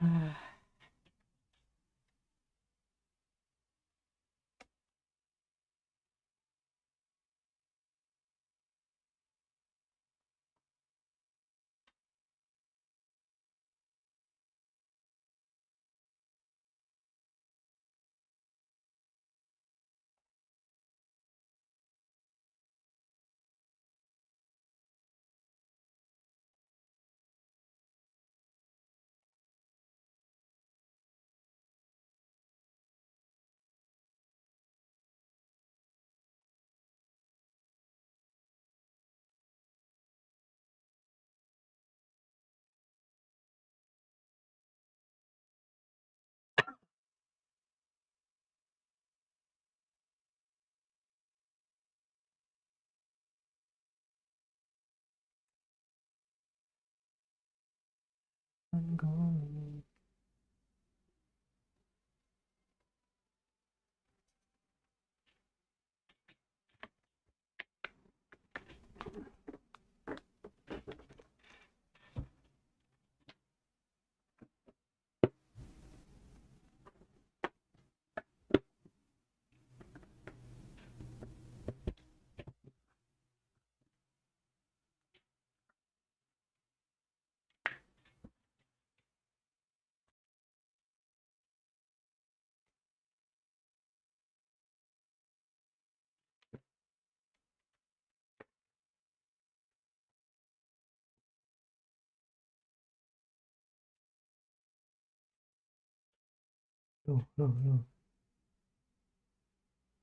Loh.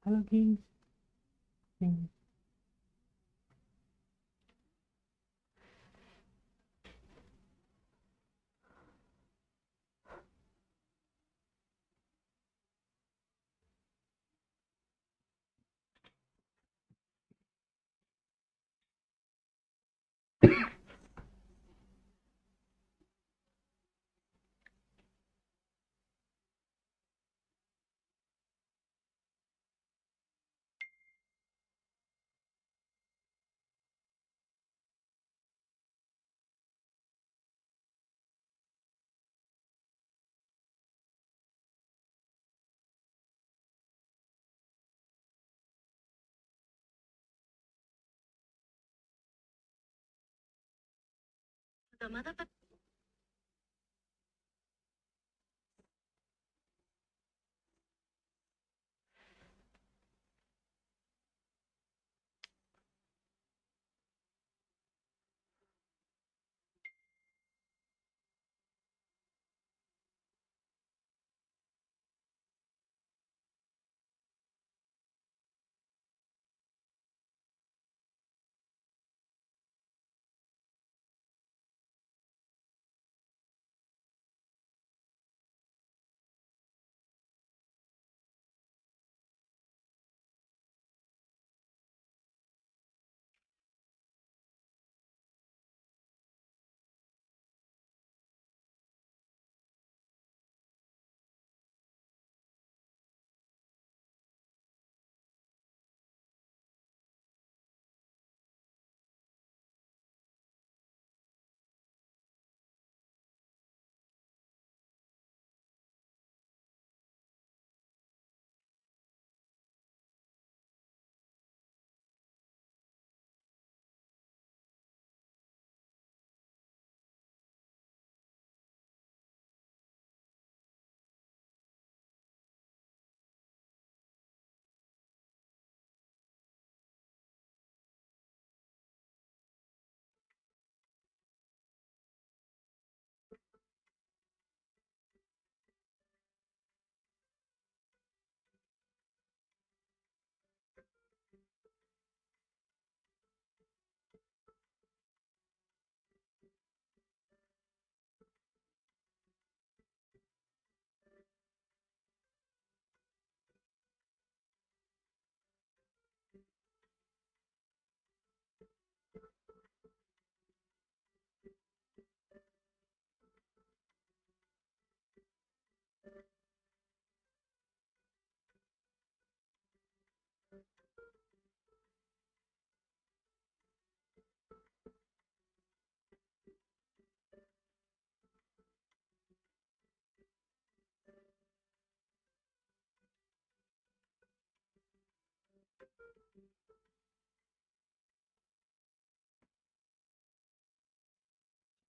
Halo, gengs. Gengs.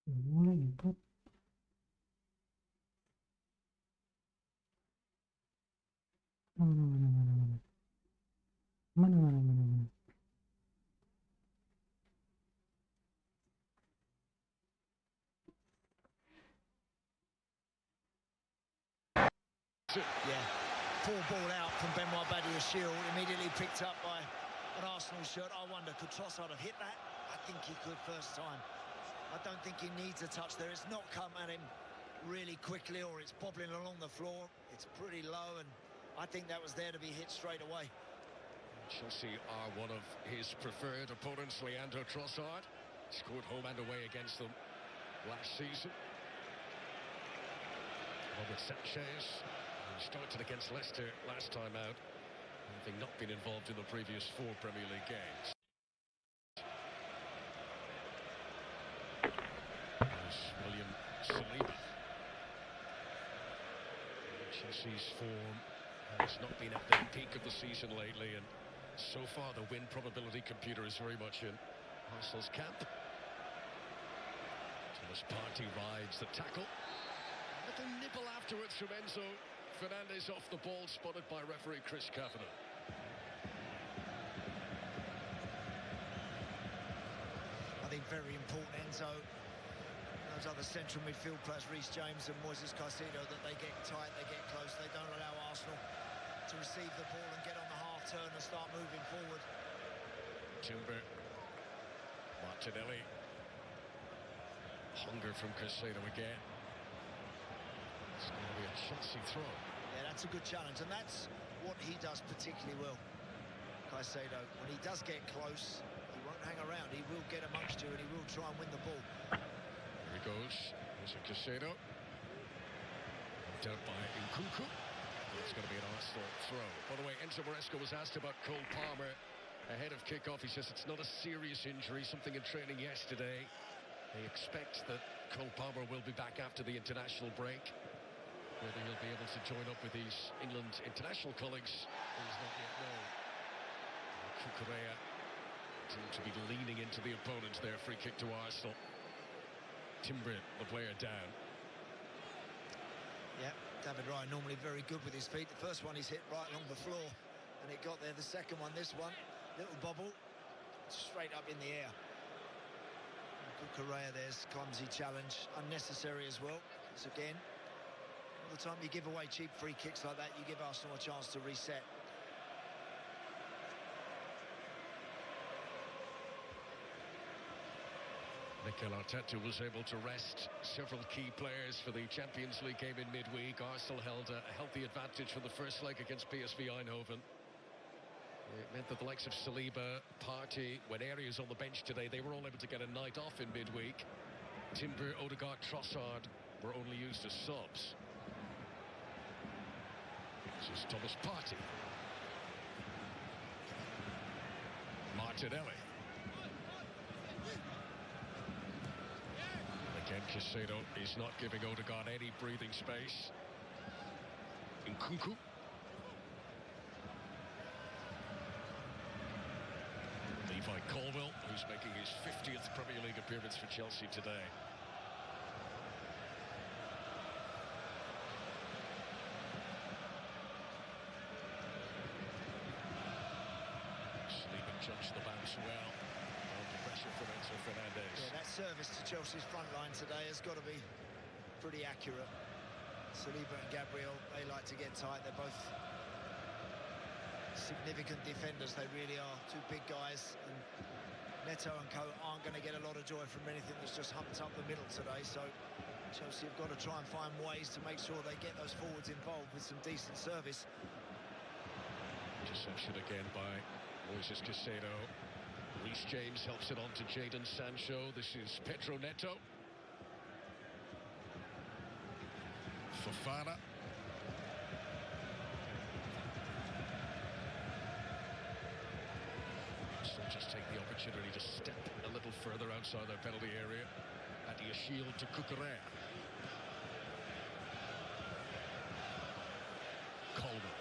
mulai input. Mana mana mana mana mana mana mana mana. Yeah, poor ball out from Benoit Badia's shield, immediately picked up by an Arsenal shirt. I wonder, could Trossard have hit that? I think he could first time. I don't think he needs a touch there. It's not come at him really quickly, or it's bobbling along the floor. It's pretty low, and I think that was there to be hit straight away. Chelsea are one of his preferred opponents. Leandro Trossard scored home and away against them last season. Robert Sanchez, who started against Leicester last time out, having not been involved in the previous 4 Premier League games. There's William Saliba. Chelsea's form has not been at the peak of the season lately, and so far the win probability computer is very much in Arsenal's camp. Thomas Partey rides the tackle. A little nibble afterwards from Enzo Fernandez off the ball, spotted by referee Chris Kavanagh. I think very important, Enzo. Those other central midfield players, Reece James and Moises Caicedo, that they get tight, they get close, they don't allow Arsenal to receive the ball and get on the half turn and start moving forward. Timber, Martinelli, hunger from Caicedo again. It's going to be a Chelsea throw. Yeah, that's a good challenge, and that's what he does particularly well. Caicedo, when he does get close, he won't hang around, he will get amongst you and he will try and win the ball. Here he goes, there's a Caicedo. Dealt by Nkunku. It's going to be an Arsenal throw. By the way, Enzo Maresca was asked about Cole Palmer ahead of kick-off. He says it's not a serious injury, something in training yesterday. They expect that Cole Palmer will be back after the international break. Whether he'll be able to join up with his England international colleagues is not yet known. Cucurella seemed to be leaning into the opponent there. Free kick to Arsenal. Timber, the player, down. Yeah, David Ryan normally very good with his feet. The first one he's hit right along the floor, and it got there. The second one, this one, little bobble, straight up in the air. Cucurella, there's clumsy challenge, unnecessary as well. So again, all the time you give away cheap free kicks like that, you give Arsenal a chance to reset. Mikel Arteta was able to rest several key players for the Champions League game in midweek. Arsenal held a healthy advantage for the first leg against PSV Eindhoven. It meant that the likes of Saliba, Partey, when Areas on the bench today, they were all able to get a night off in midweek. Timber, Odegaard, Trossard were only used as subs. This is Thomas Partey. Martinelli. Again, Caicedo is not giving Odegaard any breathing space. Nkunku. Levi Colwill, who's making his 50th Premier League appearance for Chelsea today. Sleeman judged the bounce well. Under pressure from Enzo Fernandez. Yeah, that service to Chelsea's front line today has got to be pretty accurate. Saliba and Gabriel, they like to get tight. They're both significant defenders. They really are. Two big guys. And Neto and co aren't going to get a lot of joy from anything that's just humped up the middle today. So Chelsea have got to try and find ways to make sure they get those forwards involved with some decent service. Interception again by Moises Caicedo. Reece James helps it on to Jadon Sancho. This is Pedro Neto. Fofana. So just take the opportunity to step a little further outside their penalty area. Adia shield to Cucurella. Coleman.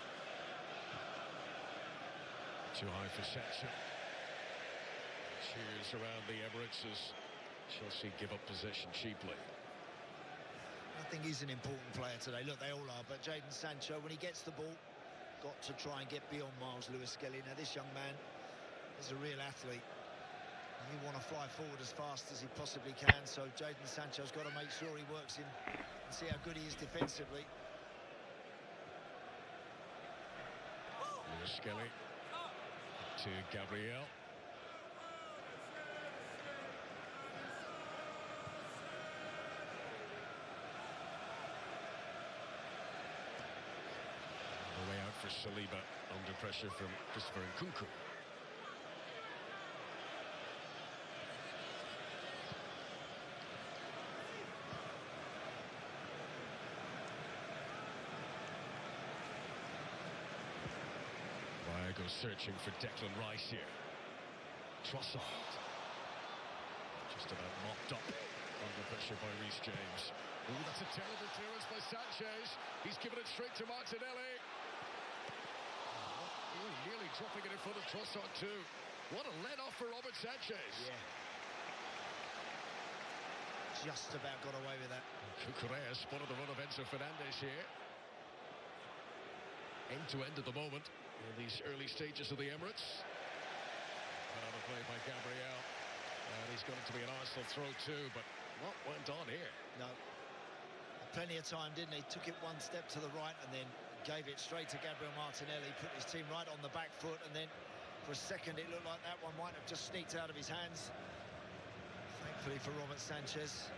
Too high for Sancho. Cheers around the Emirates as Chelsea give up possession cheaply. I think he's an important player today. Look, they all are, but Jadon Sancho, when he gets the ball, got to try and get beyond Miles Lewis-Skelly. Now, this young man is a real athlete. He want to fly forward as fast as he possibly can, so Jadon Sancho's got to make sure he works in and see how good he is defensively. Lewis-Skelly to Gabriel. The way out for Saliba, under pressure from Christopher Nkunku. Goes searching for Declan Rice here. Trossard. Just about mopped up under pressure by Reece James. Oh, that's a terrible clearance by Sanchez. He's given it straight to Martinelli. Oh, nearly dropping it in front of Trossard too. What a let-off for Robert Sanchez. Yeah. Just about got away with that. Cucurella spotted the run of Enzo Fernandez here. End-to-end at the moment in these early stages of the Emirates. Another play by Gabriel. And he's going to be an Arsenal throw too, but what went on here? No. Plenty of time, didn't he? Took it one step to the right and then gave it straight to Gabriel Martinelli. Put his team right on the back foot, and then for a second it looked like that one might have just sneaked out of his hands. Thankfully for Robert Sanchez,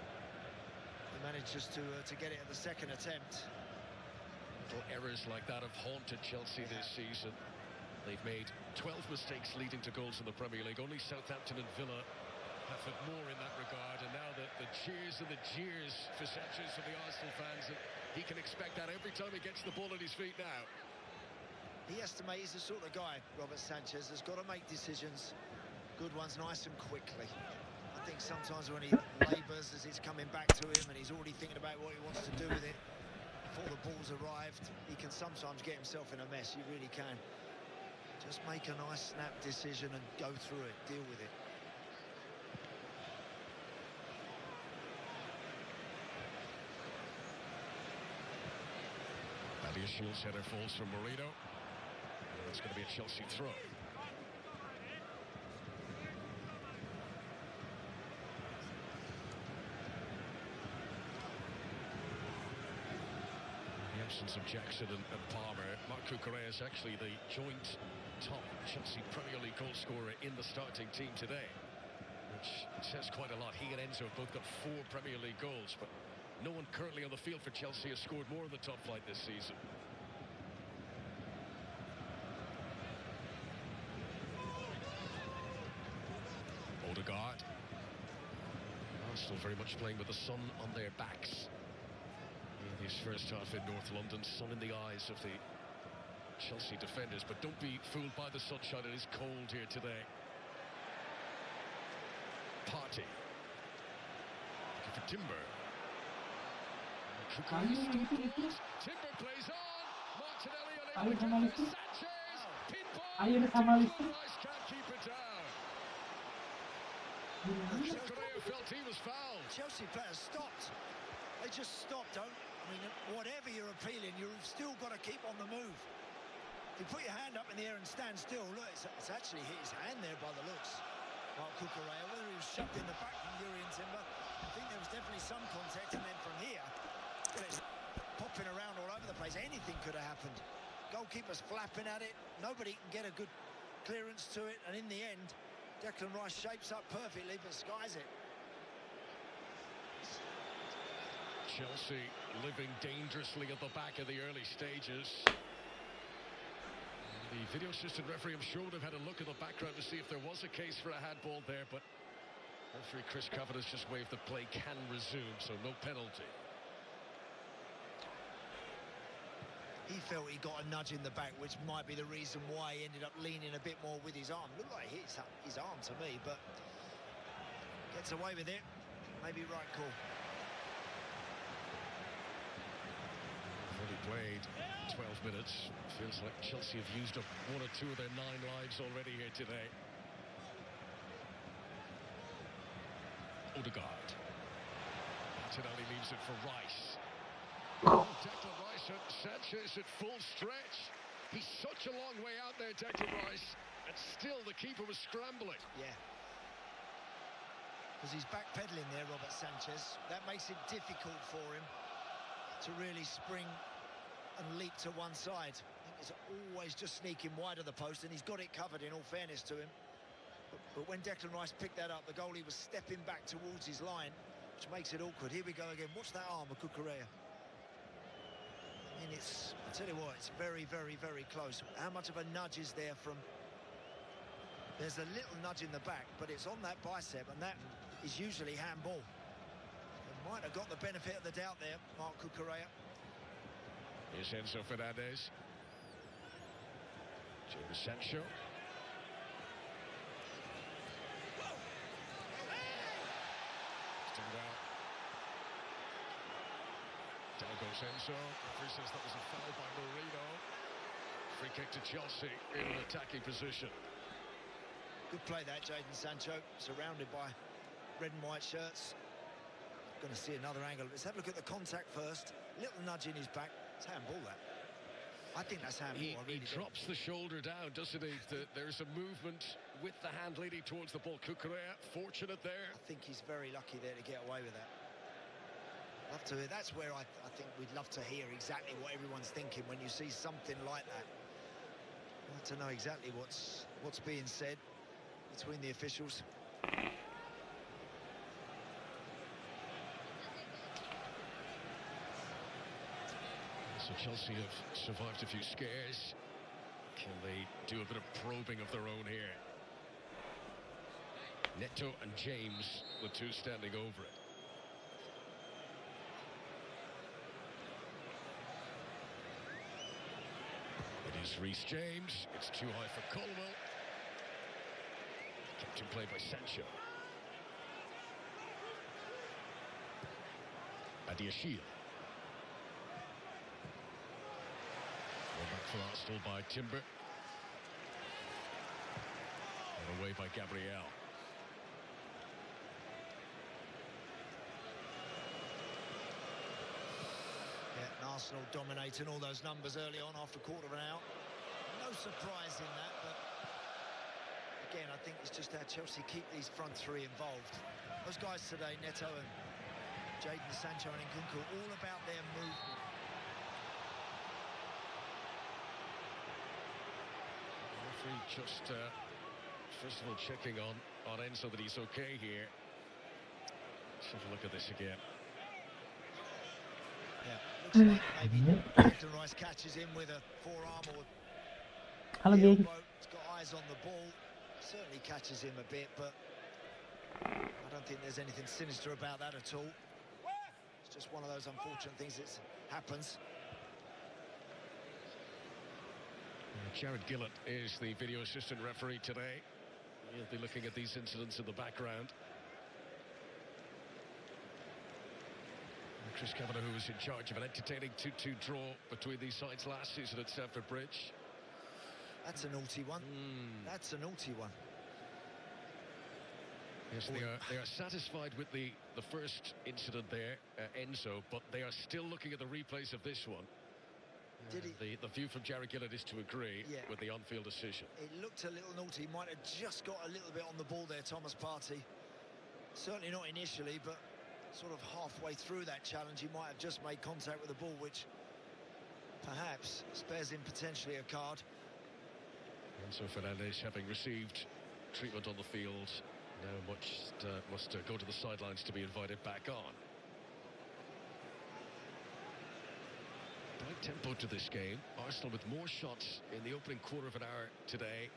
he managed just to get it at the second attempt. Errors like that have haunted Chelsea this season. They've made 12 mistakes leading to goals in the Premier League. Only Southampton and Villa have had more in that regard. And now the cheers and the jeers for Sanchez from the Arsenal fans. And he can expect that every time he gets the ball at his feet now. He estimates he's the sort of guy, Robert Sanchez, has got to make decisions, good ones, nice and quickly. I think sometimes when he labours as it's coming back to him and he's already thinking about what he wants to do with it, before the ball's arrived, he can sometimes get himself in a mess. He really can. Just make a nice snap decision and go through it, deal with it. Thaddeus Shields' header falls from Marino. It's going to be a Chelsea throw. Of Jackson and Palmer. Marc Cucurella is actually the joint top Chelsea Premier League goal scorer in the starting team today, which says quite a lot. He and Enzo have both got 4 Premier League goals, but no one currently on the field for Chelsea has scored more in the top flight this season. Odegaard. Arsenal very much playing with the sun on their backs. His first half in North London, sun in the eyes of the Chelsea defenders, but don't be fooled by the sunshine. It is cold here today. Partey looking for Timber. Timber plays on. Martinelli unable to Sanchez. Pinball. Rice can't keep it down. Cucurella felt he was fouled. Chelsea players stopped. They just stopped, don't. I mean, whatever you're appealing, you've still got to keep on the move. If you put your hand up in the air and stand still, look, it's actually hit his hand there by the looks. Marc Cucurella, whether he was shoved in the back from Jurrien Timber, I think there was definitely some contact, and then from here, well, it's popping around all over the place. Anything could have happened. Goalkeeper's flapping at it. Nobody can get a good clearance to it, and in the end, Declan Rice shapes up perfectly, but skies it. Chelsea living dangerously at the back of the early stages. The video assistant referee, I'm sure, would have had a look at the background to see if there was a case for a handball there, but referee Chris Covett has just waved the play can resume, so no penalty. He felt he got a nudge in the back, which might be the reason why he ended up leaning a bit more with his arm. Looked like he hit his arm to me, but gets away with it. Maybe right call. Only played 12 minutes. Feels like Chelsea have used up 1 or 2 of their 9 lives already here today. Odegaard. Martinelli leaves it for Rice. Declan Rice and Sanchez at full stretch. He's such a long way out there, Declan Rice, and still the keeper was scrambling. Yeah. Because he's backpedaling there, Robert Sanchez. That makes it difficult for him to really spring and leap to one side. I think it's always just sneaking wide of the post, and he's got it covered, in all fairness to him. But when Declan Rice picked that up, the goalie was stepping back towards his line, which makes it awkward. Here we go again. Watch that arm of Cucurella. I mean, I tell you what, it's very, very, very close. How much of a nudge is there from... There's a little nudge in the back, but it's on that bicep, and that is usually handball. He might have got the benefit of the doubt there, Mark Cucurella. Here's Enzo Fernandez. Jadon Sancho. Still out. Down goes Enzo. Referee says that was a foul by Marino. Free kick to Chelsea in an attacking position. Good play that, Jadon Sancho, surrounded by red and white shirts. Going to see another angle. Let's have a look at the contact first. Little nudge in his back. It's handball, that. I think that's handball. He drops the shoulder down, doesn't he? There's a movement with the hand leading towards the ball. Cucurella, fortunate there. I think he's very lucky there to get away with that. Love to hear. That's where I think we'd love to hear exactly what everyone's thinking when you see something like that. I'd like to know exactly what's being said between the officials. So Chelsea have survived a few scares. Can they do a bit of probing of their own here? Neto and James, the two standing over it. It is Reece James. It's too high for Colwell. Kept in play by Sancho. Adiashil. Back for Arsenal by Timber. And away by Gabriel. Yeah, and Arsenal dominating all those numbers early on after a quarter of an hour. No surprise in that, but again, I think it's just how Chelsea keep these front three involved. Those guys today, Neto and Jadon Sancho and Nkunku, all about their movement. Referee just first of all checking on Enzo that he's okay here. Let's have a look at this again. Yeah, looks like maybe Declan Rice catches him with a forearm or Halo the geng. elbow. He's got eyes on the ball. Certainly catches him a bit, but I don't think there's anything sinister about that at all. It's just one of those unfortunate things that happens. Jared Gillett is the video assistant referee today. He'll be looking at these incidents in the background. And Chris Kavanagh, who was in charge of an entertaining 2-2 draw between these sides last season at Stamford Bridge. That's a naughty one. That's a naughty one. Yes, they are satisfied with the first incident there, Enzo, but they are still looking at the replays of this one. The view from Jared Gillett is to agree with the on-field decision. It looked a little naughty. Might have just got a little bit on the ball there, Thomas Partey. Certainly not initially, but sort of halfway through that challenge, he might have just made contact with the ball, which perhaps spares him potentially a card. Enzo Fernandez, having received treatment on the field, now must go to the sidelines to be invited back on. Bright tempo to this game. Arsenal with more shots in the opening quarter of an hour today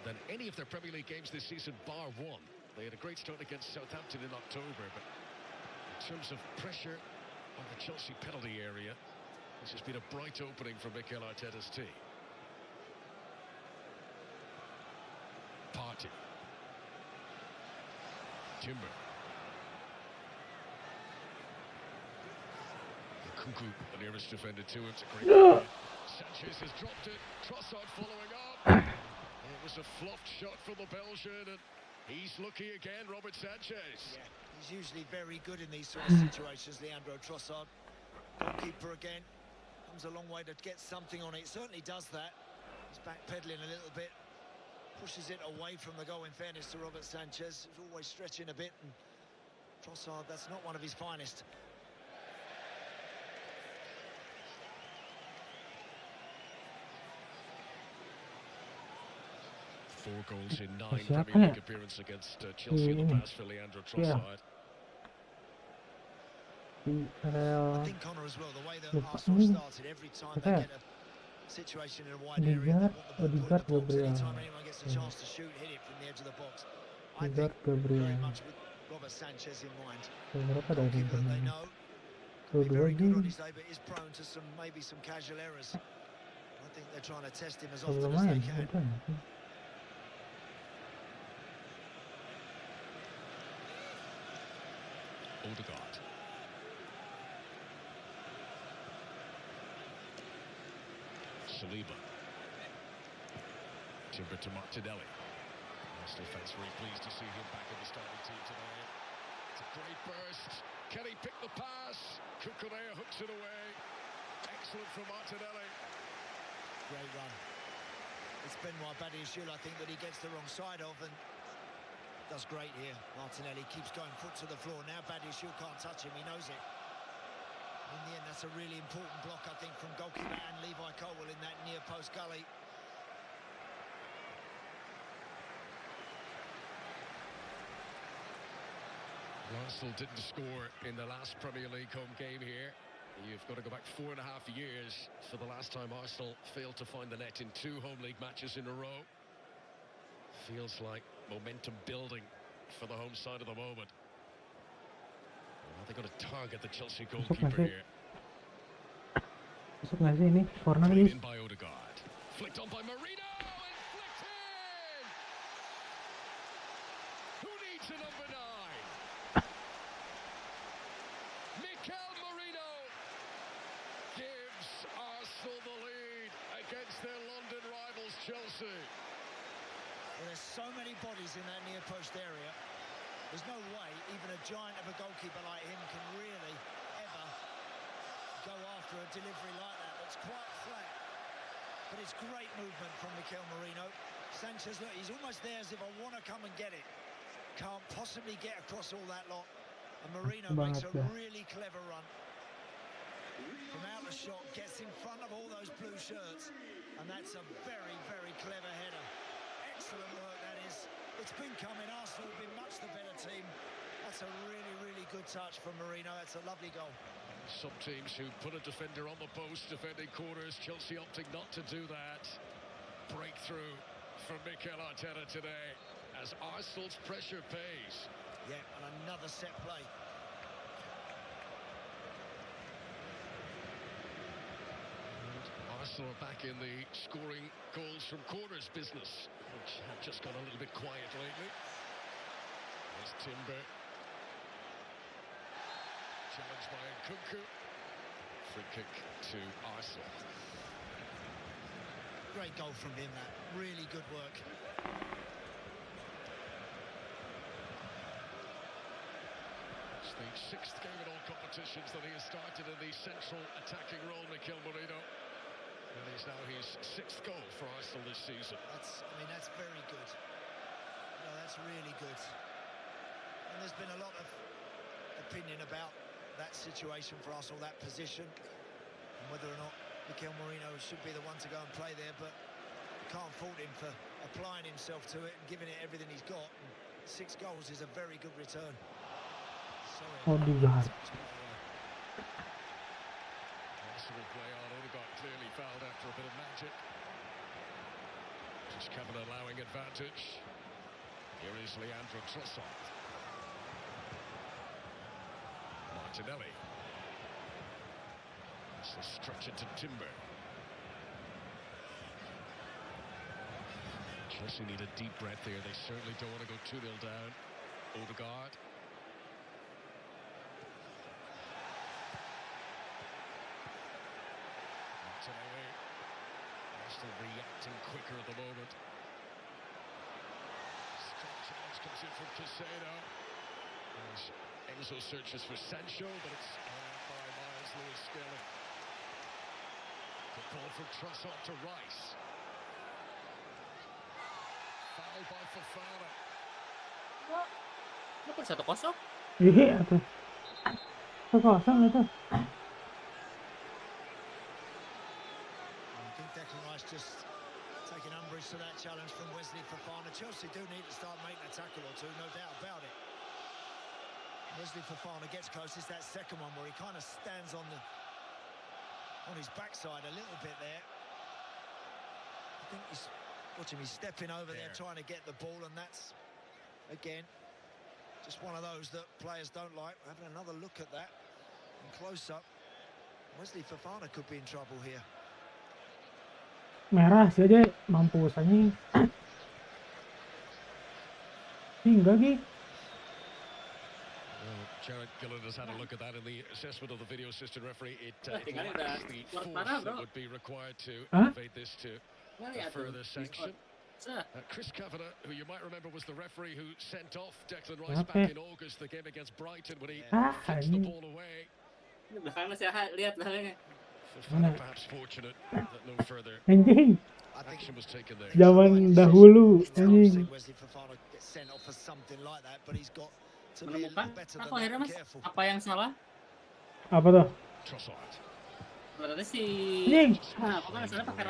than any of their Premier League games this season, bar one. They had a great start against Southampton in October, but in terms of pressure on the Chelsea penalty area, this has been a bright opening for Mikel Arteta's team. Partey. Timber. Nkunku, the nearest defender to him. It's a great ball. Sanchez has dropped it. Trossard following up. It was a fluffed shot from the Belgian, and He's lucky again, Robert Sanchez. Yeah, he's usually very good in these sort of situations, Leandro Trossard. Goalkeeper again. Comes a long way to get something on it. Certainly does that. He's backpedaling a little bit. Pushes it away from the goal, in fairness to Robert Sanchez. He's always stretching a bit. And Trossard, that's not one of his finest. Four goals in 9 Siapa Premier ya? League appearances against Chelsea in the past for Leandro Trossard. I think Connor as well, the way that lupa Arsenal ini started, every time siapa they ya? get a situation in a wide area, they want the ball in the box. Gabriel. Anytime anyone gets a chance to shoot, hit it from the edge of the box. I think Gabriel. very much with Robert Sanchez in mind. Berapa dari Goalkeeper that they internalnya? know can be very good on his day, but is prone to maybe some casual errors. I think they're trying to test him as often as they can. Odegaard. Saliba. Timber to Martinelli. Arsenal fans very pleased to see him back in the starting team today. It's a great burst. Can he pick the pass? Kukurea hooks it away. Excellent from Martinelli. Great run. It's Benoit Badiashile, I think, that he gets the wrong side of, and does great here. Martinelli keeps going foot to the floor. Now Badiashile can't touch him, he knows it. In the end, that's a really important block, I think, from goalkeeper and Levi Colwill in that near post gully. Arsenal didn't score in the last Premier League home game here. You've got to go back 4.5 years for the last time Arsenal failed to find the net in 2 home league matches in a row. Feels like momentum building for the home side at the moment. Well, they've got to target the Chelsea goalkeeper here. Masuk nggak sih ini? Corner Played guys. in by Odegaard. Flicked on by Marino and flicked in! Who needs a number 9? Mikel Marino gives Arsenal the lead against their London rivals Chelsea. Well, there's so many bodies in that near post area. There's no way even a giant of a goalkeeper like him can really ever go after a delivery like that. That's quite flat. But it's great movement from Mikel Marino. Sanchez, look, he's almost there as if I want to come and get it. Can't possibly get across all that lot. And Marino makes a really clever run. From out the shot, gets in front of all those blue shirts. And that's a very, very clever header. Excellent work, that is. It's been coming. Arsenal have been much the better team. That's a really, really good touch from Marino. That's a lovely goal. Some teams who put a defender on the post, defending corners. Chelsea opting not to do that. Breakthrough from Mikel Arteta today as Arsenal's pressure pays. Yeah, and another set play. Arsenal are back in the scoring goals from corners business, which have just gone a little bit quiet lately. There's Timber. Challenged by Nkunku. Free kick to Arsenal. Great goal from him, that. Really good work. It's the 6th game in all competitions that he has started in the central attacking role, Mikel Marino. And he's now his 6th goal for Arsenal this season. That's very good. No, that's really good. And there's been a lot of opinion about that situation for Arsenal, that position, and whether or not Mikel Marino should be the one to go and play there, but can't fault him for applying himself to it and giving it everything he's got. And 6 goals is a very good return. Odegaard. Arsenal play on. Odegaard clearly fouled after a bit of magic. Just Kevin allowing advantage. Here is Leandro Trossard. Martinelli. So stretch it to Timber. Chelsea need a deep breath there. They certainly don't want to go 2-0 down. Odegaard. Martinelli. Arsenal reacting quicker at the moment. Strong challenge comes in from Casado. Enzo searches for Sancho, but it's by Miles Lewis Skelly. The ball from Trossard to Rice. Foul by Fofana. Apa 1-0? Iya tuh. 1-0 itu. I think Declan Rice just taking umbrage to that challenge from Wesley Fofana. Chelsea do need to start making a tackle or two, no doubt about it. Wesley Fofana gets close. It's that second one where he kind of stands on his backside a little bit there. I think he's watching me stepping over there trying to get the ball, and that's again just one of those that players don't like. Having another look at that and close up, Wesley Fofana could be in trouble here. Merah sih aja mampus anjing. Enggak Ki. Well, Jared Gillen has had a look at that in the assessment of the video assistant referee. It lacks the force that would be required to elevate this to a further sanction. Chris Kavanagh, who you might remember was the referee who sent off Declan Rice back in August, the game against Brighton, when he flicked the ball away. Belakang masih lihat belakangnya. Fofana perhaps fortunate that no further Anjing. action was taken there. Zaman dahulu anjing. Menemukan aku akhirnya mas apa yang salah? Apa tuh? Trossard. Berarti si Anjing. nah aku kan misalnya pakai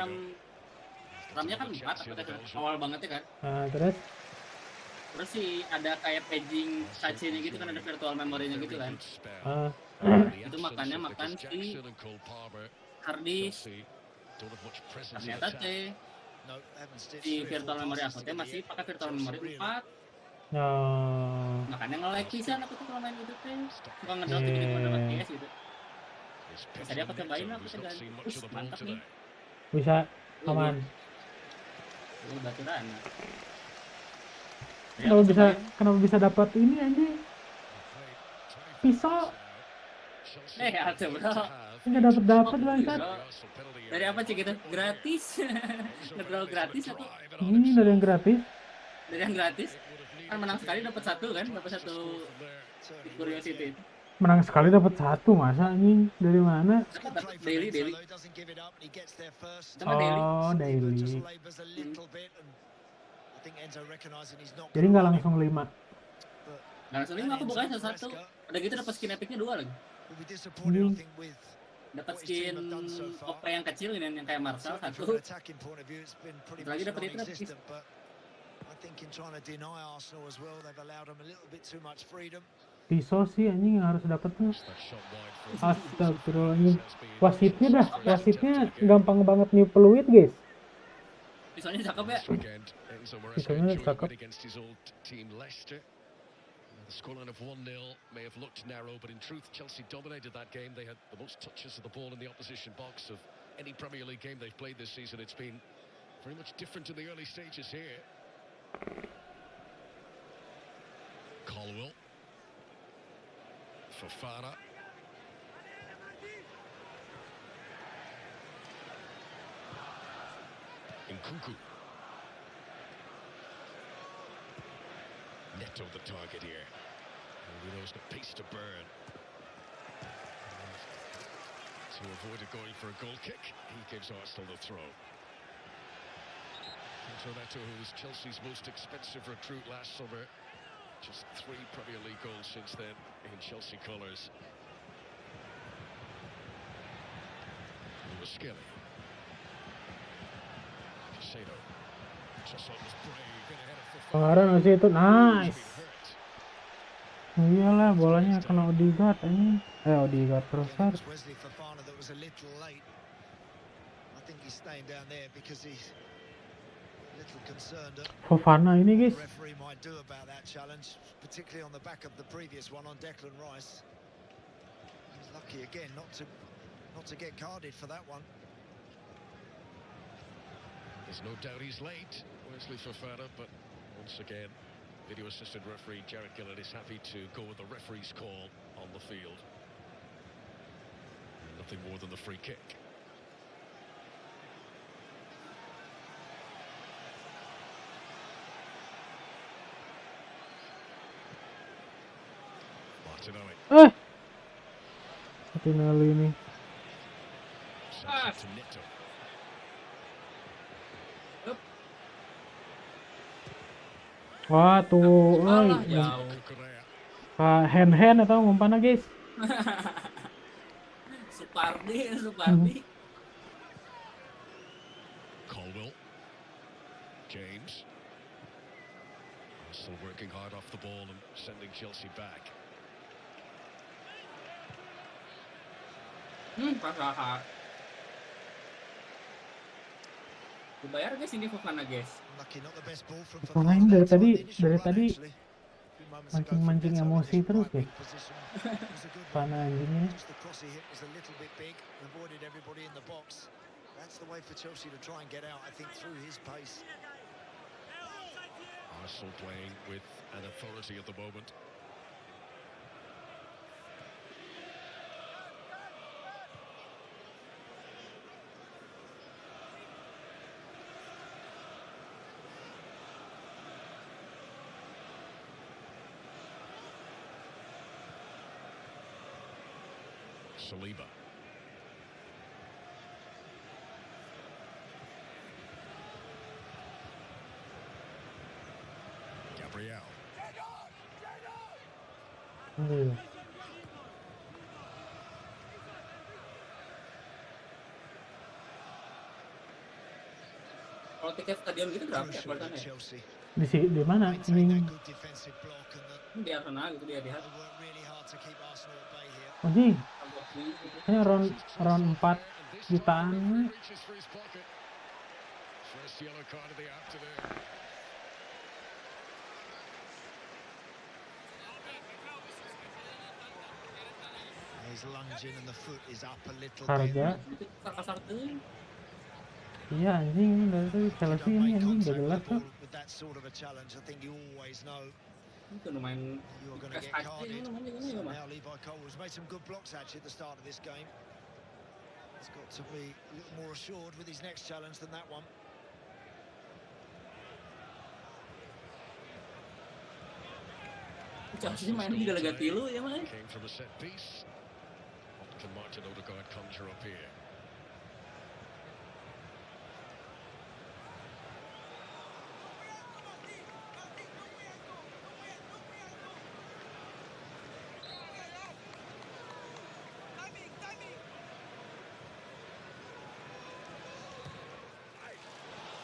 ramnya kan 4 awal banget ya kan. Nah, Terus sih ada kayak paging kacinya gitu kan, ada virtual memory-nya gitu kan. Itu makan si harddisk. Ternyata si virtual memory aku masih pakai virtual memory 4. Makanya nge-lag pisan aku tuh kalau main itu teh. Suka ngedrop gitu kalau dapat PS gitu. Tadi aku cobain aku ganti. Mantap nih. Bisa aman. Baturan. Kenapa bisa dapat ini anjing? Pisau. Atuh bro. Enggak dapat bangsat. Dari apa sih gitu? Gratis. Ngedraw gratis atau? Ini dari yang gratis. Dari yang gratis. Kan menang sekali dapat 1 kan? Dapat 1 curiosity. Menang sekali dapat 1 masa anjing? Dari mana? Dapat daily. Oh, daily. Jadi nggak langsung 5. Nggak langsung 5, aku bukannya 1. Udah gitu dapat skin epicnya 2 lagi. Dapat skin OP yang kecil ini yang kayak Marshall 1. Lagi dapat itu epic. Pisau sih anjing yang harus dapat tuh. Astagfirullahaladzim. Wasitnya gampang banget nih peluit guys. Pisaunya cakep ya. Pisaunya cakep. The scoreline of 1-0 may have looked narrow, but in truth, Chelsea dominated that game. They had the most touches of the ball in the opposition box of any Premier League game they've played this season. It's been very much different in the early stages here. Colwell. Fofana. Nkunku. Neto the target here. He knows the pace to burn. To avoid it going for a goal kick, he gives Arsenal the throw. Neto, who was Chelsea's most expensive recruit last summer. Just 3 Premier League goals since then in Chelsea colours. Lewis Skelly. Casado. Trossard was brave in ahead of Fofana. Kemarin masih itu nice. Iyalah bolanya kena Odegaard ini. Odegaard Trossard. Wesley Fofana that was a little late. I think he's staying down there because he's a little concerned that Fofana ini guys. the referee might do about that challenge, particularly on the back of the previous one on Declan Rice. He's lucky again not to get carded for that one. There's no doubt he's late, Wesley Fofana, but once again, video assistant referee Jared Gillen is happy to go with the referee's call on the field. Nothing more than the free kick. Martinelli. Martinelli ini. Sends it to Neto. Wah tuh, Jauh. hand atau ngumpannya guys. Supardi. Colwell. James. Still working hard off the ball and sending Chelsea back. Prasaha. Dibayar guys ini Fofana guys. Pemain dari tadi mancing emosi terus guys. Fofana anjingnya. That's the way for Chelsea to try and get out, I think, through his pace. Arsenal playing with an authority at the moment. Saliba. Gabriel. Kalau tiket stadion gitu berapa ya harganya? Di mana? Ini Di Arsenal gitu dia lihat. anjing. Ini round 4 jutaan. First yellow card of the afternoon. He's lunging and the foot is up a little Harga. bit. Iya anjing, dari Chelsea ini anjing gak jelas tuh. With that sort of a challenge, I think you always know Itu lumayan you're going to get carded. So now Levi Cole has made some good blocks actually at the start of this game. He's got to be a little more assured with his next challenge than that one. Chelsea main di delegasi lu ya mah. Came from a set piece. What can Martin Odegaard conjure up here?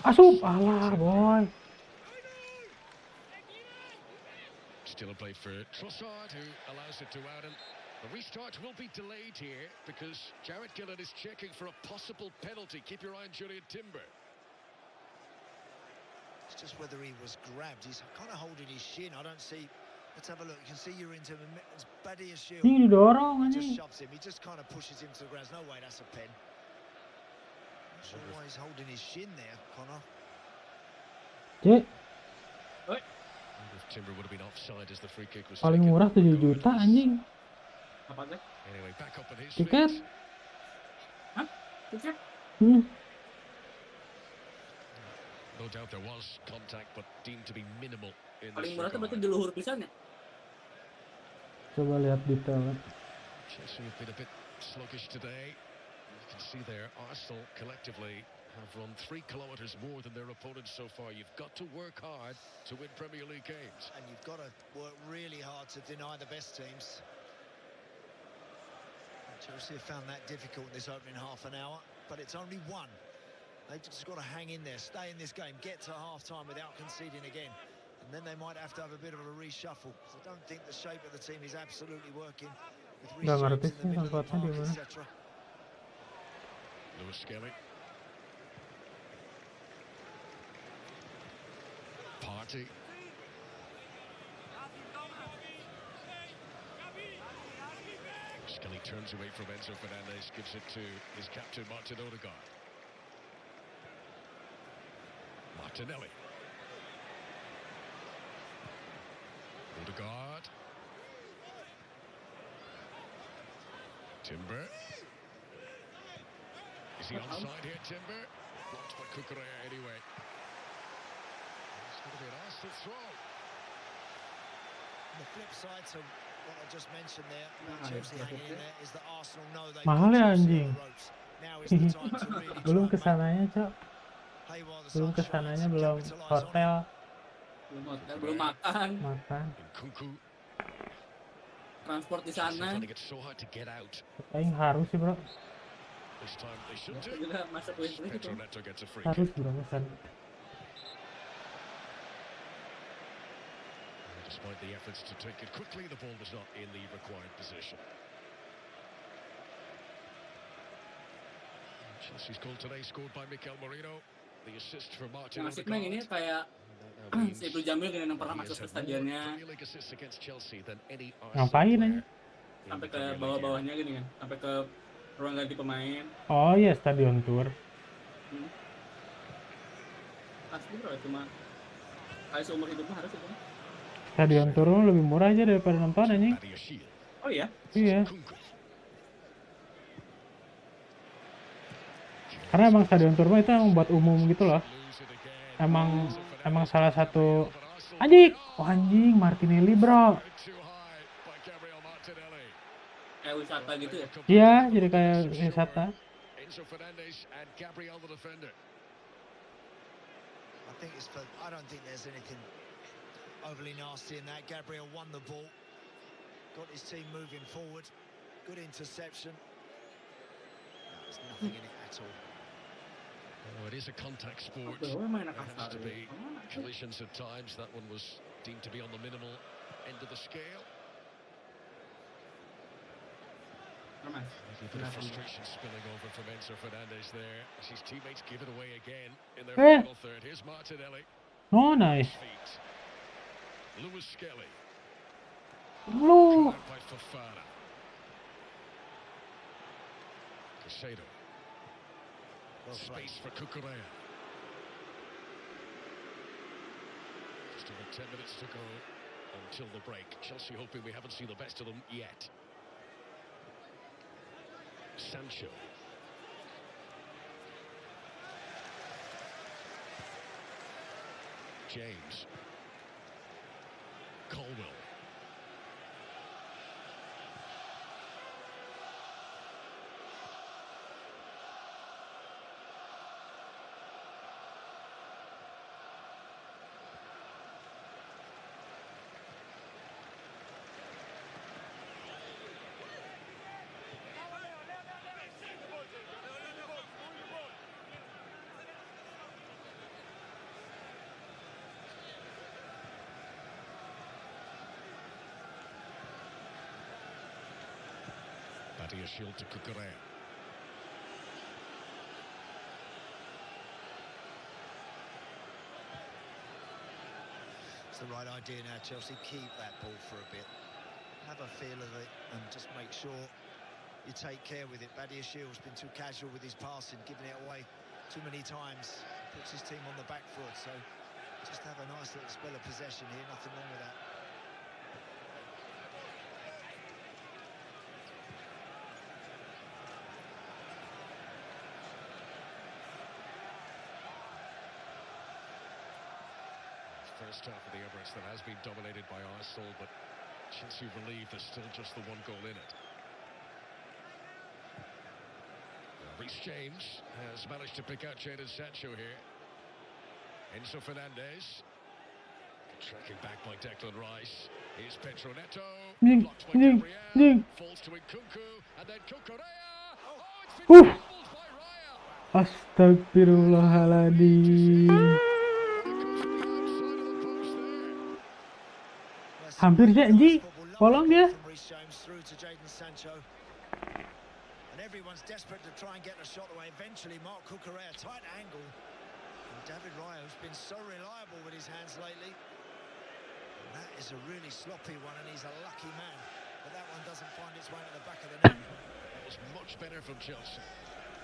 Asup, alah boy. Still a play for Trossard, who allows it to Adam. The restart will be delayed here because Jarrett Gillett is checking for a possible penalty. Keep your eye on Julian Timber. It's just whether he was grabbed. He's kind of holding his shin. I don't see. Let's have a look. You can see you're into him. It's Buddy a shield. Ini didorong Just anjing. shoves him. He just kind of pushes him to the ground. There's no way that's a pen. Not sure why he's holding his shin there, Connor. Cek, If Timber would have been offside as the free kick was paling taken. murah 7 juta anjing. Anyway, back up on his Tiket? feet. Tiket? No doubt there was contact, but deemed to be minimal in Paling this murah tuh berarti regard. di luhur pisan ya. Coba lihat detailnya. Chelsea have been a bit sluggish today. You can see there, Arsenal collectively have run 3 kilometres more than their opponents so far. You've got to work hard to win Premier League games. And you've got to work really hard to deny the best teams. Chelsea have found that difficult in this opening half an hour, but it's only one. They've just got to hang in there, stay in this game, get to half-time without conceding again. And then they might have to have a bit of a reshuffle. So I don't think the shape of the team is absolutely working. With Nggak ngerti reshapes in the sih middle of the tempatnya di park, mana. etc. Lewis Skelly. Party. Skelly turns away from Enzo Fernandez, gives it to his captain Martin Odegaard. Martinelli. Odegaard. Timber. Is he onside here, Timber? Blocked by Kukurea anyway. It's going to be an Arsenal throw. On the flip side, some what I just mentioned there, about Chelsea hanging in there, is that Arsenal know they've Mahal got ya Chelsea anjing. on the ropes. Now is the time to really Belum try and make kesananya, Cok. hay while the Belum sun shines kesananya, and belum capitalise on it. hotel. Belum hotel, belum makan. Nkunku. Transport di sana. Finding it so hard to get out. Paling harus sih, Bro. This time they should do. Juga masuk listrik itu. Pedro Neto gets a free Harus, kick. Bro, kesan. Despite the efforts to take it quickly, the ball was not in the required position. Chelsea's goal today scored by Mikel Merino. The assist for Martin Yang asik main ini kayak si Ibnu Jamil yang pernah masuk ke stadionnya. Ngapain aja? Sampai ke bawah-bawahnya gini kan, sampai ke ruang ganti pemain. Oh iya, stadion tour. Asli bro, cuma kayak seumur hidup mah harus itu. Stadion tour lebih murah aja daripada nonton anjing. Oh iya? Iya. Karena emang stadion tour mah itu emang buat umum gitu loh. Emang salah satu anjing Martinelli, Bro. Kayak wisata gitu ya? Iya, jadi kayak wisata. I don't think there's anything overly nasty in that. Gabriel won the ball, got his team moving forward. Good interception. There's nothing in it at all. Oh, it is a contact sport. There has to be collisions at times. That one was deemed to be on the minimal end of the scale. A bit of frustration spilling over from Enzo Fernandez there as his teammates give it away again in their final third. Here's Martinelli. Oh, nice. Lewis Skelly. Lu. By Fofana. Casado. Space for Cucurella. Just over 10 minutes to go until the break. Chelsea hoping we haven't seen the best of them yet. Sancho. James. Colwell. Shield to Cucurella. It's the right idea now, Chelsea. Keep that ball for a bit. Have a feel of it and just make sure you take care with it. Badiashiel's been too casual with his passing, giving it away too many times. Puts his team on the back foot, so just have a nice little spell of possession here. Nothing wrong with that. First half of the Emirates that has been dominated by Arsenal, but Chelsea relieved there's still just the one goal in it. Reece James has managed to pick out Jadon Sancho here. Enzo Fernandez tracking back by Declan Rice. Here's Pedro Neto. Blocked by Gabriel. Falls to Nkunku and then Cucurella. Oh, it's been fumbled by Raya. Astagfirullahaladzim. Hampir sih anjing, tolong dia. And everyone's desperate to try and get a shot away. Eventually, Mark Cucurella, tight angle. And David Raya, who's been so reliable with his hands lately. And that is a really sloppy one, and he's a lucky man. But that one doesn't find its way to the back of the net. It was much better from Chelsea.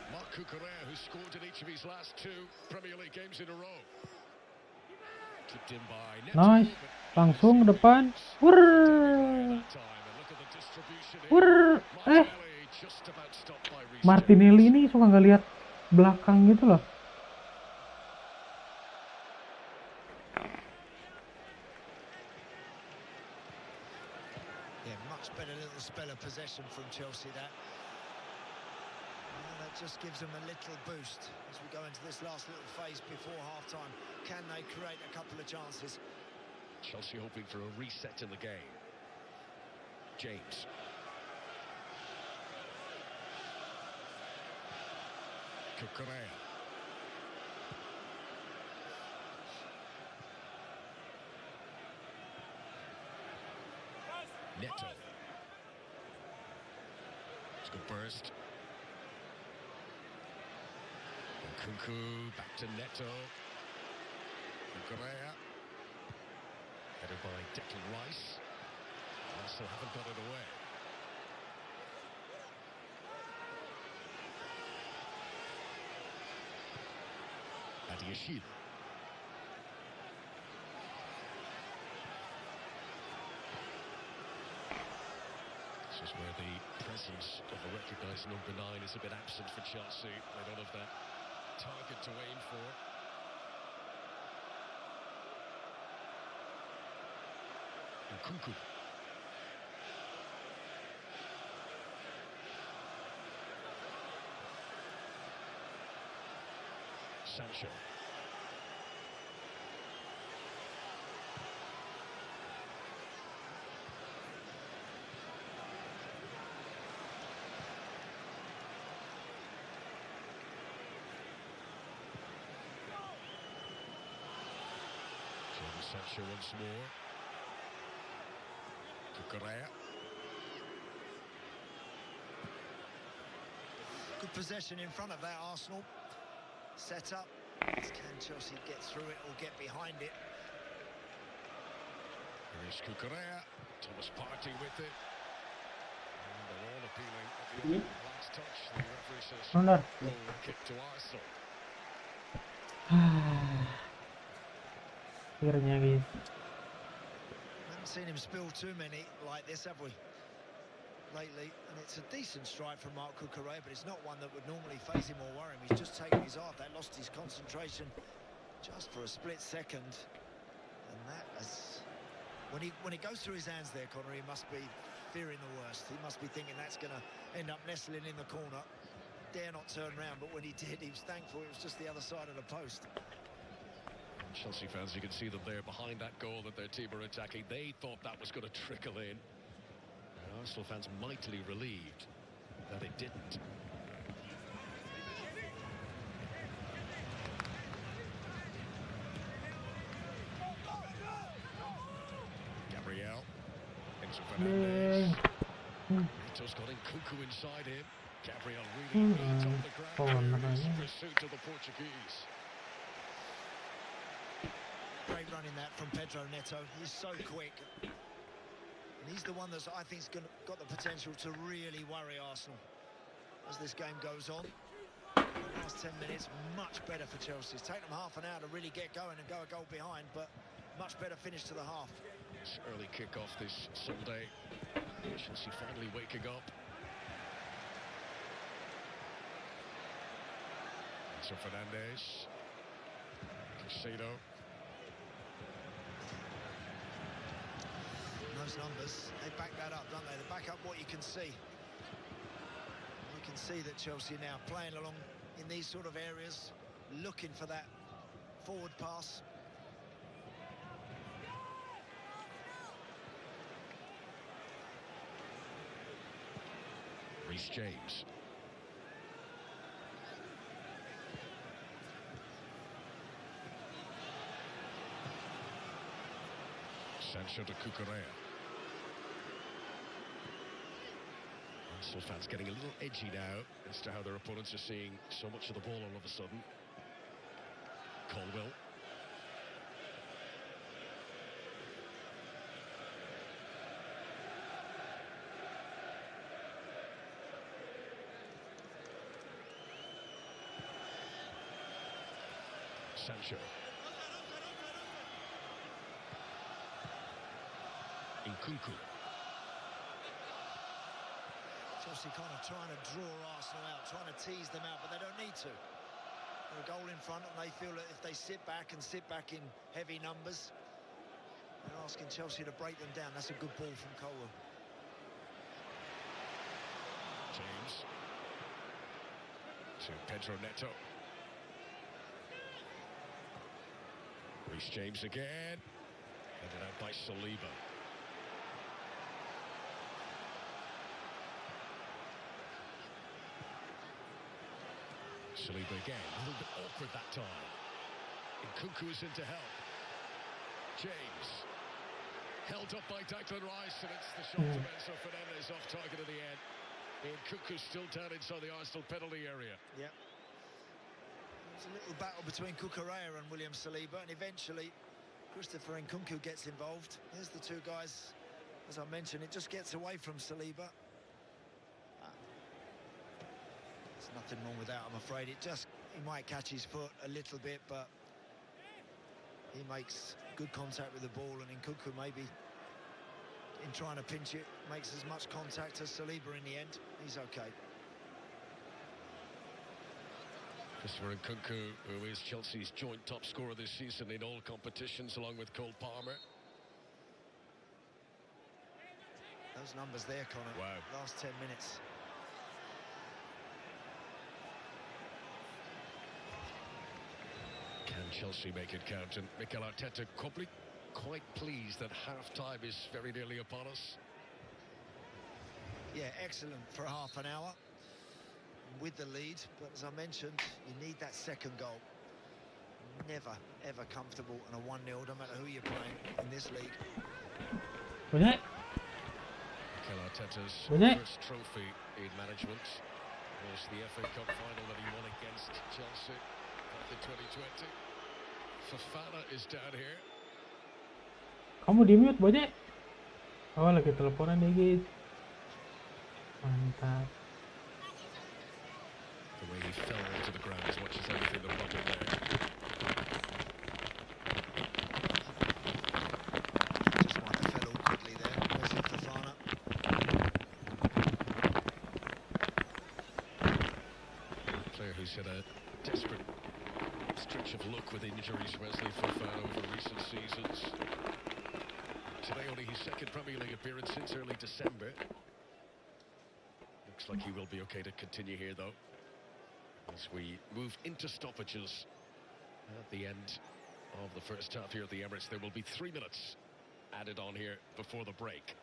Mark Cucurella, who scored in each of his last 2 Premier League games in a row. Nice, langsung ke depan. Martinelli ini suka nggak lihat belakang gitu loh. Yeah, much possession from Chelsea, that. And that just gives them a little boost as we go into this last little phase before half-time. Can they create a couple of chances? Chelsea hoping for a reset in the game. James. Cucurella. Neto. It's a good burst. Kunku back to Neto. Cucurella. Headed by Declan Rice. Arsenal haven't got it away. Adiashil. This is where the presence of a recognised number 9 is a bit absent for Chelsea. They don't have that target to aim for. Kunku. Sancho. Sancho once more. Cucurella. Good possession in front of that, Arsenal. Set up. Can Chelsea get through it or get behind it? Here's Cucurella. Thomas Partey with it. And they're all appealing at the last touch. The referee says goal kick to Arsenal. Akhirnya guys. Haven't seen him spill too many like this, have we? Lately, and it's a decent strike from Marc Cucurella, but it's not one that would normally phase him or worry him. He's just taken his eye off that, lost his concentration just for a split second, and that is when it goes through his hands there, Conor, he must be fearing the worst. He must be thinking that's going to end up nestling in the corner. Dare not turn round, but when he did, he was thankful it was just the other side of the post. Chelsea fans, you can see them there behind that goal that their team are attacking. They thought that was going to trickle in. Arsenal fans mightily relieved that it didn't. Gabriel. Enzo Fernandez. Neto's got Kunku inside him. Gabriel really needs on the ground. Pursuit of the Portuguese. Great run in that from Pedro Neto. He's so quick. And he's the one that's, I think, got the potential to really worry Arsenal as this game goes on. The last 10 minutes, much better for Chelsea. It's taken them half an hour to really get going and go a goal behind, but much better finish to the half. It's early kick-off this Sunday. Chelsea finally waking up. Enzo Fernandez. Casado. Those numbers, they back that up, don't they? They back up what you can see. You can see that Chelsea now playing along in these sort of areas, looking for that forward pass. Reece James. Sancho to Cucurella. Arsenal fans getting a little edgy now as to how their opponents are seeing so much of the ball all of a sudden. Colwell. Sancho. Kunku. Chelsea kind of trying to draw Arsenal out, trying to tease them out, but they don't need to. They're a goal in front, and they feel that if they sit back and sit back in heavy numbers, they're asking Chelsea to break them down. That's a good ball from Colwell. James to Pedro Neto. Reece James again. Headed out by Saliba. Saliba again. A little bit awkward that time. Nkunku is in to help. James. Held up by Declan Rice, and it's the shot to Enzo Fernandez off target at the end. Nkunku still down inside the Arsenal penalty area. Yeah. There's a little battle between Cucurella and William Saliba, and eventually Christopher Nkunku gets involved. There's the two guys. As I mentioned, it just gets away from Saliba. There's nothing wrong with that, I'm afraid. He might catch his foot a little bit, but he makes good contact with the ball, and Nkunku maybe in trying to pinch it makes as much contact as Saliba in the end. He's okay. Christopher Nkunku, who is Chelsea's joint top scorer this season in all competitions, along with Cole Palmer. Those numbers there, Connor. Wow. Last 10 minutes. Can Chelsea make it count? And Mikel Arteta probably quite pleased that half-time is very nearly upon us. Yeah, excellent for half an hour with the lead, but as I mentioned, you need that second goal. Never, ever comfortable in a 1-0, no matter who you're playing in this league. Banyak. Mikel Arteta's Banyak. first trophy in management was the FA Cup final that he won against Chelsea back in 2020. Fofana is down here. Kamu di mute, Banyak. Oh, lagi teleponan dikit. Mantap. The way he fell to the ground as much as anything that bottom there. Just might have fell all quickly there, wasn't Fofana? A player who's had a desperate stretch of luck with injuries, Wesley Fofana, over recent seasons. Today only his second Premier League appearance since early December. Looks like he will be okay to continue here, though, as we move into stoppages at the end of the first half here at the Emirates. There will be 3 minutes added on here before the break.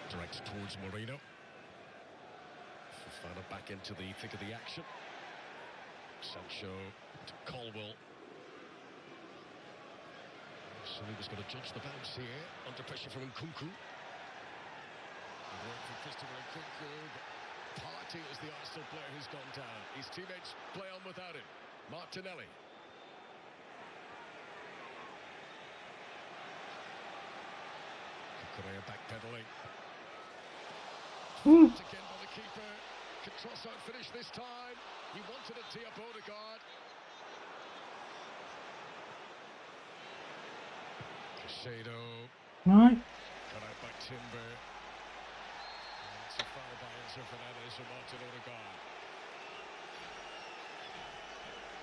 Directs towards Moreno. Fofana back into the thick of the action. Sancho to Colwell. Saliba's going to judge the bounce here. Under pressure from Nkunku. Work from Christopher Nkunku. Party is the Arsenal player who's gone down. His teammates play on without him. Martinelli. Correa backpedaling. Again by the keeper. Could Trossard finish this time? He wanted it to Odegaard. Casado. Nice. Cut out by Timber. And it's a foul by Enzo Fernandez and Martin Odegaard.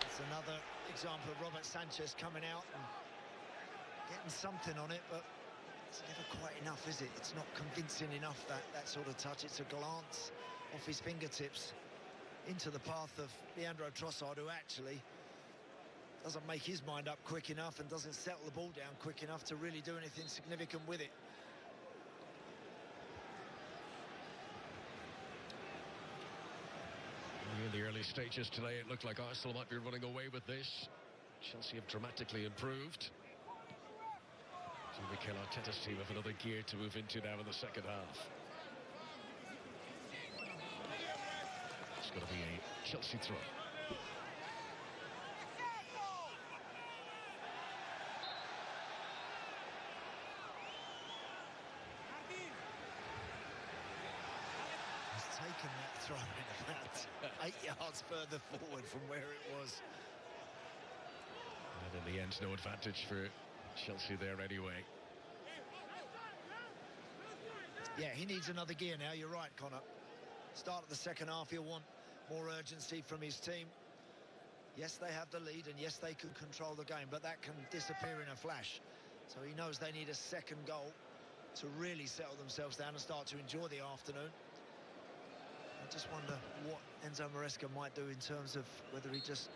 It's another example of Robert Sanchez coming out and getting something on it, but it's never quite enough, is it? It's not convincing enough, that sort of touch. It's a glance off his fingertips into the path of Leandro Trossard, who actually doesn't make his mind up quick enough and doesn't settle the ball down quick enough to really do anything significant with it. In the early stages today, it looked like Arsenal might be running away with this. Chelsea have dramatically improved. So Mikel Arteta's team have another gear to move into now in the second half. It's going to be a Chelsea throw. 8 yards further forward from where it was. And in the end, no advantage for Chelsea there anyway. Yeah, he needs another gear now. You're right, Connor. Start of the second half, he'll want more urgency from his team. Yes, they have the lead, and yes, they can control the game, but that can disappear in a flash. So he knows they need a second goal to really settle themselves down and start to enjoy the afternoon. I just wonder what Enzo Maresca might do in terms of whether he just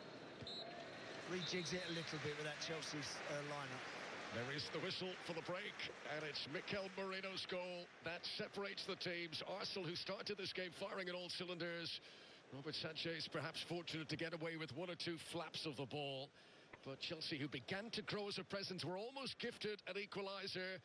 rejigs it a little bit with that Chelsea lineup. There is the whistle for the break, and it's Mikel Merino's goal that separates the teams. Arsenal, who started this game firing at all cylinders. Robert Sanchez perhaps fortunate to get away with one or two flaps of the ball. But Chelsea, who began to grow as a presence, were almost gifted an equaliser.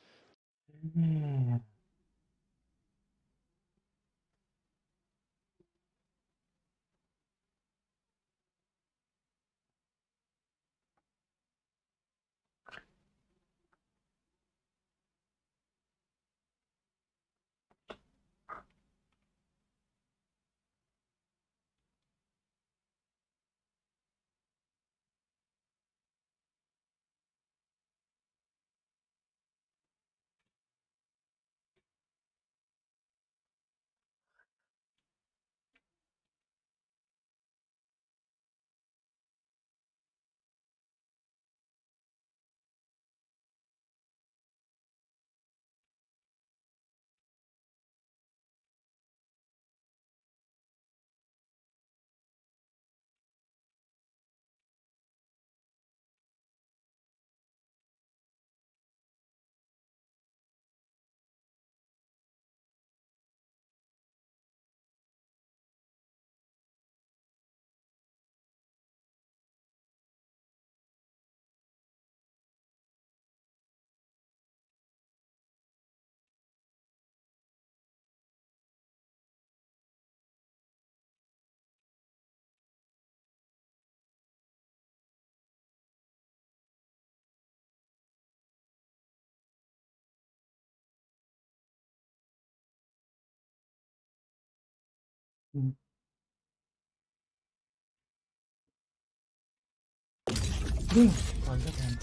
Kaget kan.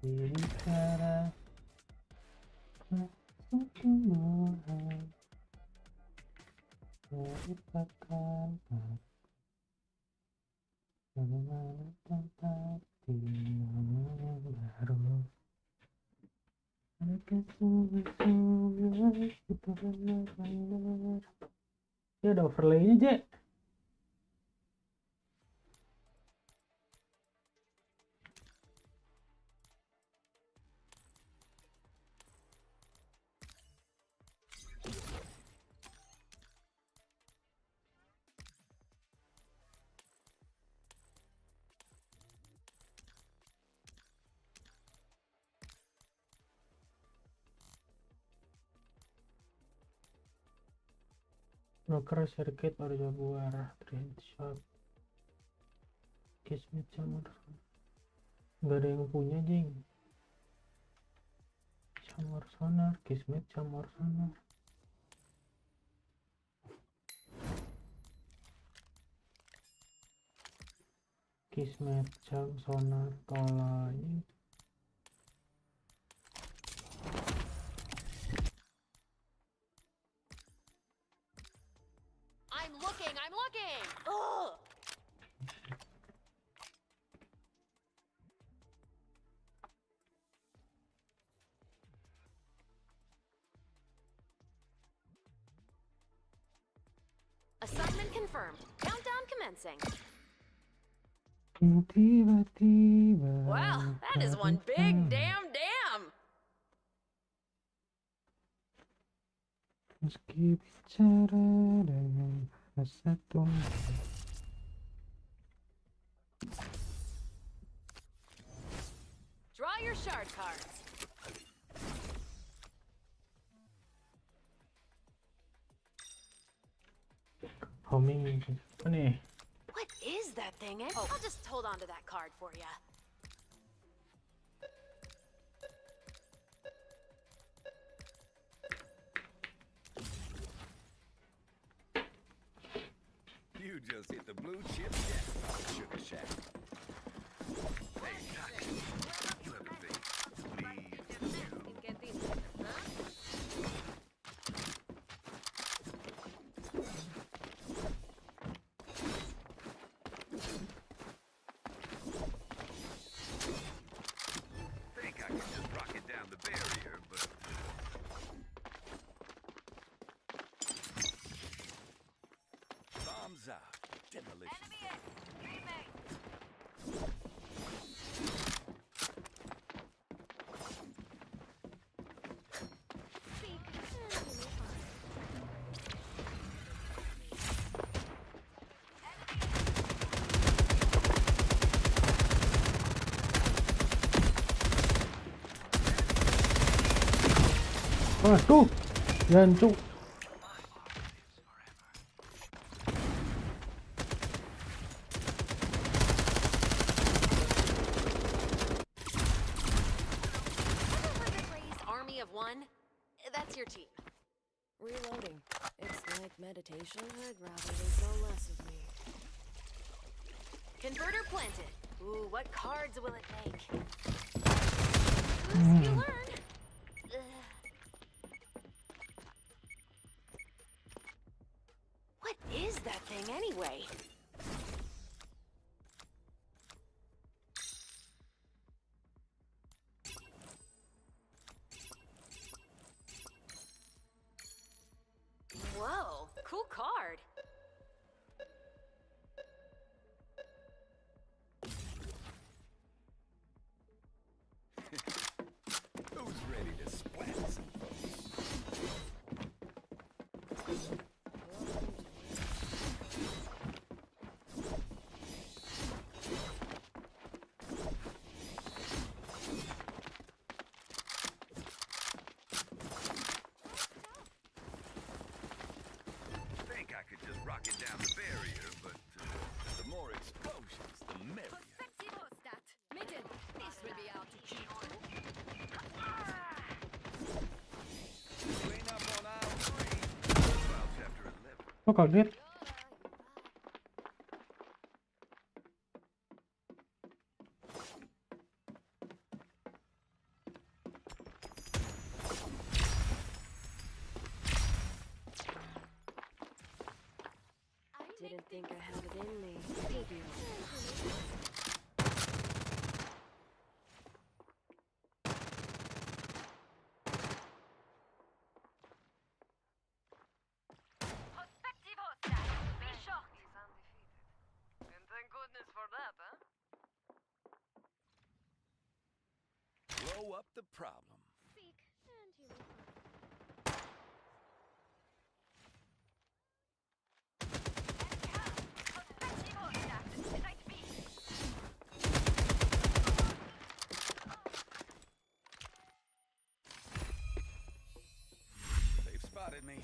Bicara pertumbuhan merupakan bagaimana tempat tinggal yang baru. Mereka sungguh-sungguh kita benar-benar. Ya ada overlaynya, Jek. Broker circuit or Jaguar trade shop Kismet sama nggak ada yang punya, jing. Camor sonar, kismet camor sonar. Kismet jam sonar tolanya. I'm looking. Ugh. Assignment confirmed. Countdown commencing. Tiba-tiba. Wow, that is one big damn dam. Meski bicara dengan rasa tunggu. Draw your shard cards. Homing apa nih? What is that thing? Oh, I'll just hold on to that card for ya. You just hit the blue chip jackpot, Sugar Shack. Hey, Doc, you have a thing. Please, you. Think I can just rock it down the barrier, but bombs out. Demolition. Tuh, jancuk. Army of one? That's your team. Reloading. It's like meditation. I'd rather they saw less of me. Converter planted. Ooh, what cards will it make? Lose, you learn. Ugh. What is that thing anyway? Whoa, cool card. Who's ready to splat some folks? Think I could just rock it down the barrier, but the more explosions, the merrier. This will be out to cheat. Clean up on aisle 3. About chapter 11. Oh kaget. Didn't think I had it in me. Did you? Blow up the problem. They've spotted me.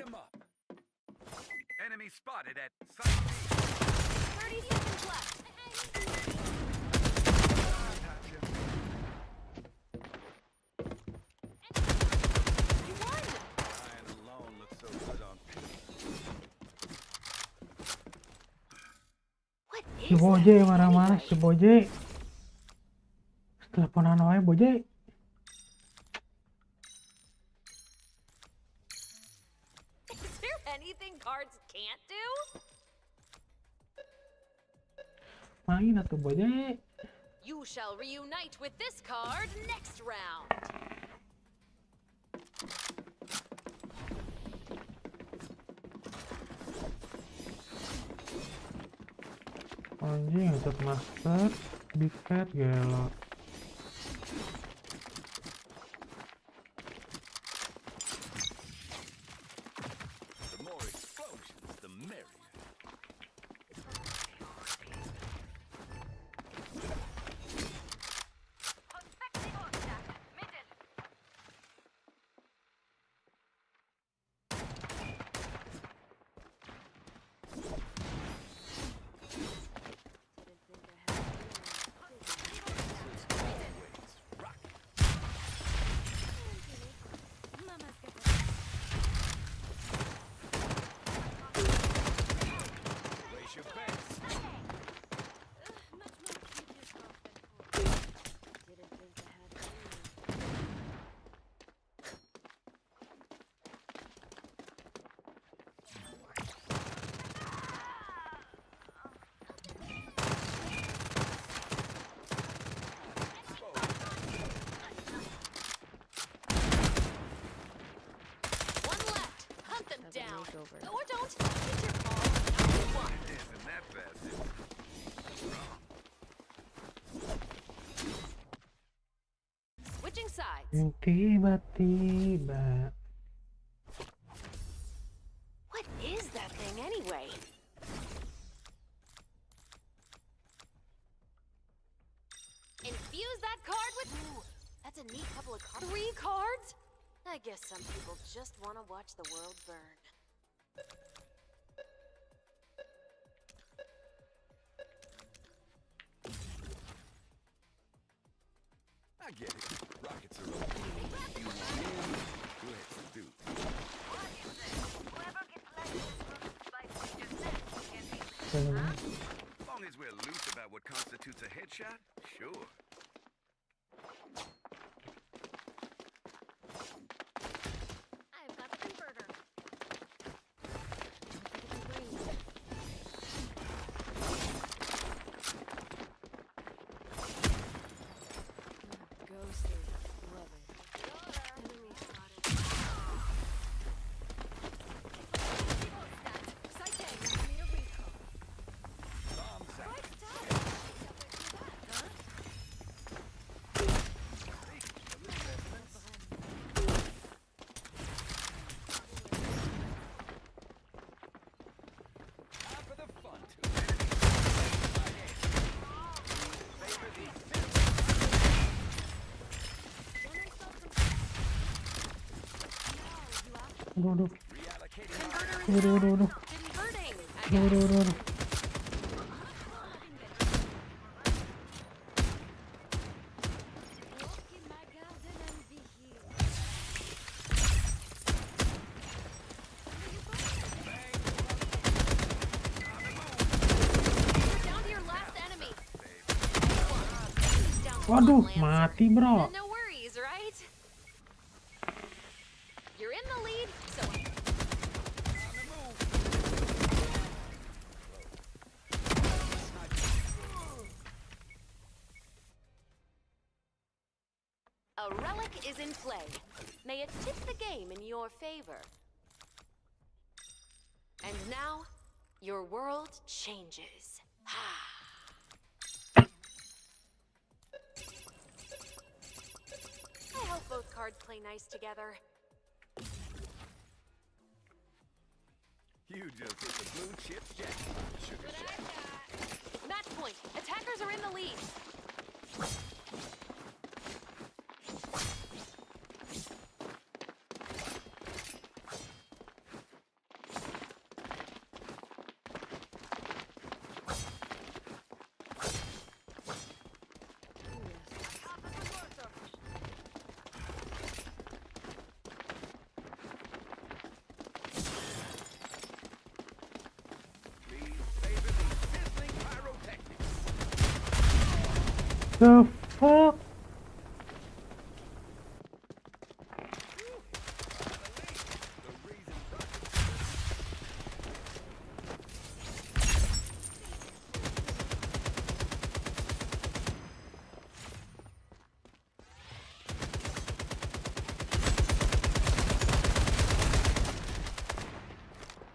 'em up. Enemy spotted at Sangat. 30 seconds left. You won! Dying alone looks so good on paper. What Si is Boje that marah-marah, anyway? si Boje. Teleponan wae Boje. Is there anything cards can't do? Main atuh Boje. You shall reunite with this card next round. Anjing, set master, big fat gelo. The more explosions, the merrier. Place your bets. Didn't think to have you. One left. Hunt them Have a down. makeover. Or don't. Take your call. Now you won. Dancing that fast is wrong. Switching sides. Yang tiba-tiba. What is that thing anyway? Infuse that card with. Ooh, that's a neat couple of cards. 3 cards? I guess some people just want to watch the world burn. I get it. Rockets are okay. You want in? Let's do. As long as we're loose about what constitutes a headshot, sure. I've got the converter. Ghosted. Love it. Enemy spotted. Bombs out. Time for the fun too. Favor the Aduh, aduh. reallocating Aduh, aduh, aduh. Converting, I Aduh, aduh, guess. aduh, aduh. Walk in my garden and be healed. You're down to your last enemy. Enemy's down to Waduh, one Lancer. mati bro. No worries, right? You're in the lead, so a relic is in play. May it tip the game in your favor. And now, your world changes. I hope both cards play nice together. You just hit the blue chip jackpot, Sugar Shack. Match point. Attackers are in the lead. The fuck?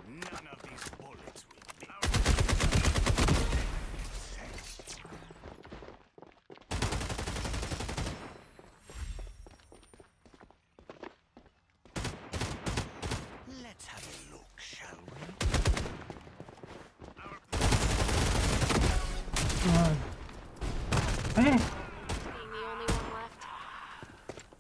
None of these bullets will be. Let's have a look, shall we? Eh, Being the only one left.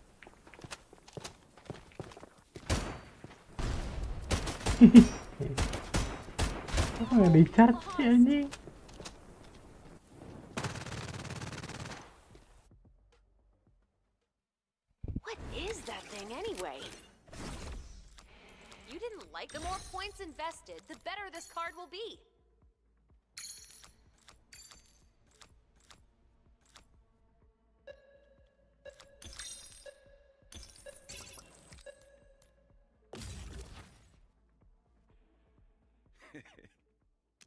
apa nggak di charge sih anjing? What is that thing anyway? You didn't like the more points invested, the better this card will be.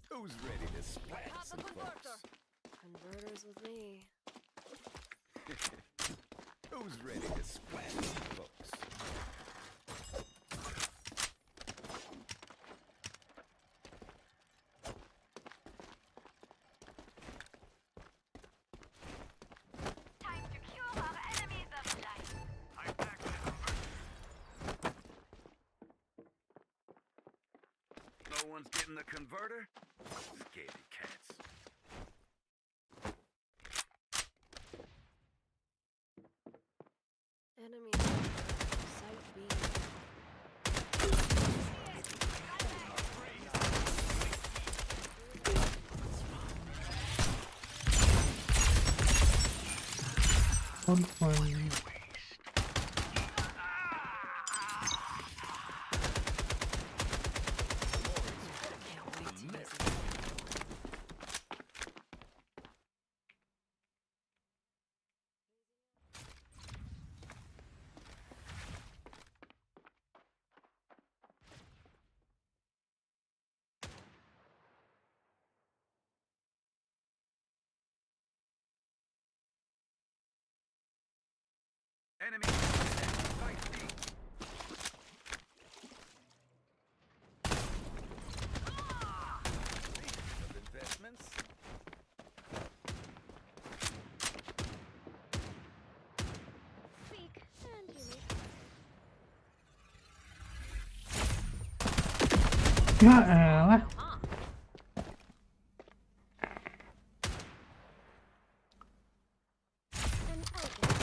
Who's ready to splat some folks? Converters with me. Who's ready to splat some folks? Time to kill our enemies of life. I'm back with a converter. No one's getting the converter? Scaredy cats. Enemy site B. Confirm. Enemy site B. Of investments. Speak and unique. Ya elah. Huh? An elegant.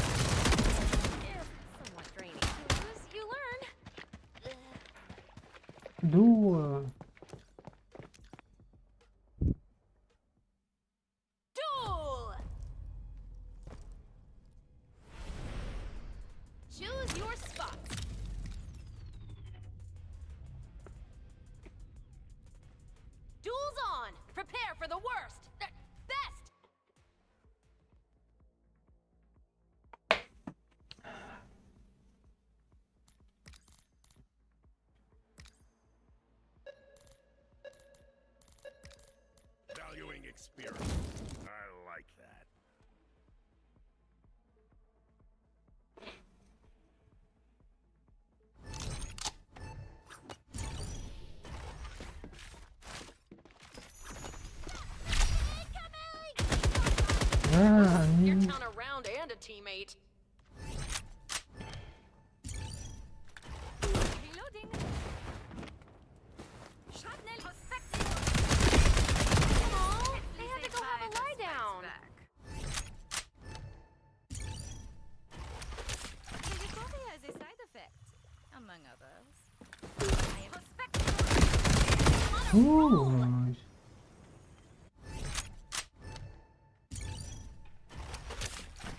If somewhat draining to lose, you learn. Dua. Duel! Choose your spot. Duel's on! Prepare for the worst! Best! Valuing experience. I like that. Ah, You're anjing. counter round and a teammate. Reloading. Shrapnel perspective. Aw, they had to go have a lie down. The recovery has a side effect, among others. Nice.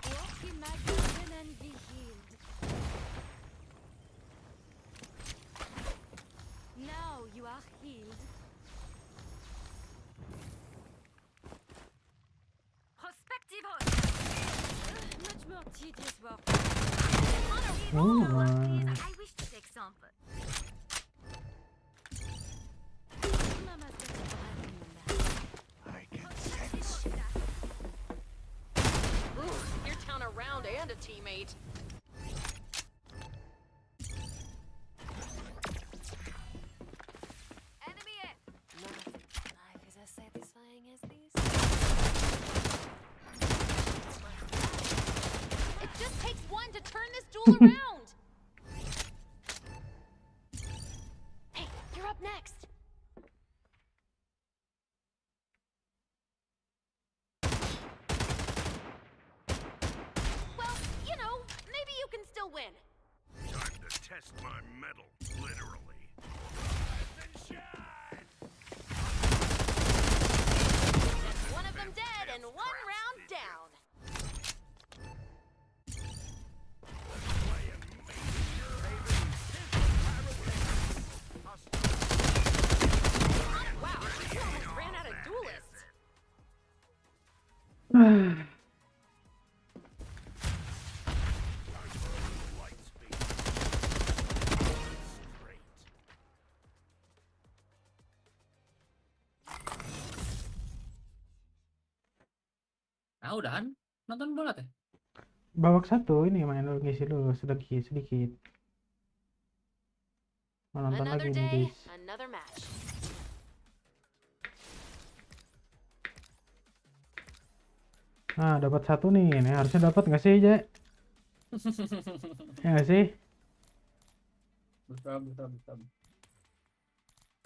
Walk in my garden and be healed. Now you are healed. Prospective host. just walk. Oh, I wish to take some, but Mama's got to have you in that. I can sense. Ooh, you're down a round and a teammate. Enemy in. Nothing in life is as satisfying as these. It just takes one to turn this duel around. Hey, you're up next. Well, you know, maybe you can still win. Time to test my metal, literally. That's one of them dead and one round down. Wow, you almost ran out of duelists. Ah, udahan nonton bola teh. Babak 1 ini main dulu, ngisi dulu sedikit. Mau nonton Another lagi nih day, guys. another match. Nah, dapat 1 nih. Ini harusnya dapat nggak sih, Je? Ya nggak sih? Betul.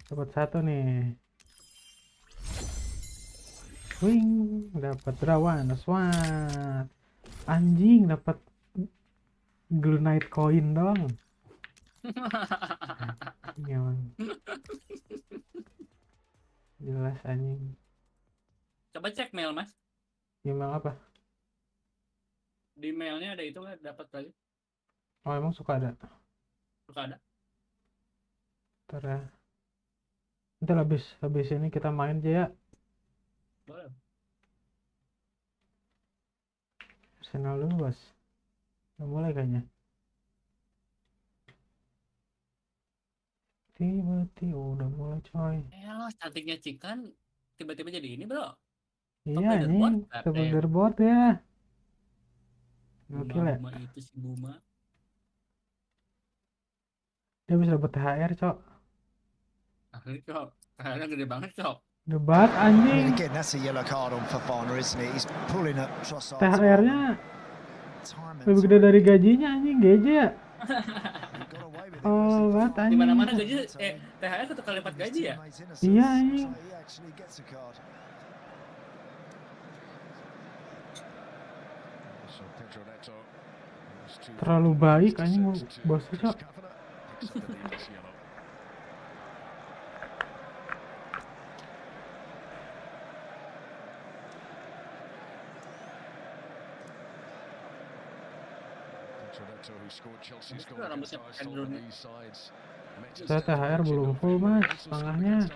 Dapat 1 nih. Wing, dapat rawan, swat. Anjing, dapat granite coin dong. Emang. Jelas anjing. Coba cek mail mas. Email apa? Di mailnya ada itu nggak dapat lagi? Oh, emang suka ada. Suka ada. Ntar ya. Ntar habis ini kita main aja ya. Boleh. Arsenal dulu, Bos. Udah mulai kayaknya. Tiba-tiba udah mulai, coy. Lo cantiknya Cikan tiba-tiba jadi ini bro. Iya anjing, top leaderboard ya. Gokil ya. Buma itu si Buma. Dia bisa dapat THR, Cok. Akhirnya cok, kayaknya gede banget cok. Debat anjing. Again, that's a yellow card on Fofana, isn't it? He's pulling at Trossard. THR-nya lebih gede dari gajinya anjing, GJ ya. Oh, banget Di anjing. mana-mana gaji THR 1 kali lipat gaji ya? Iya anjing. Terlalu baik anjing bosnya, Cok. Saya THR belum full mas, setengahnya.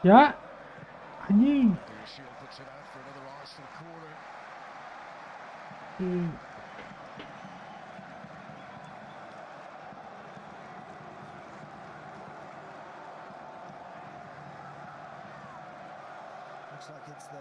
Ya, anjing. Looks like it's the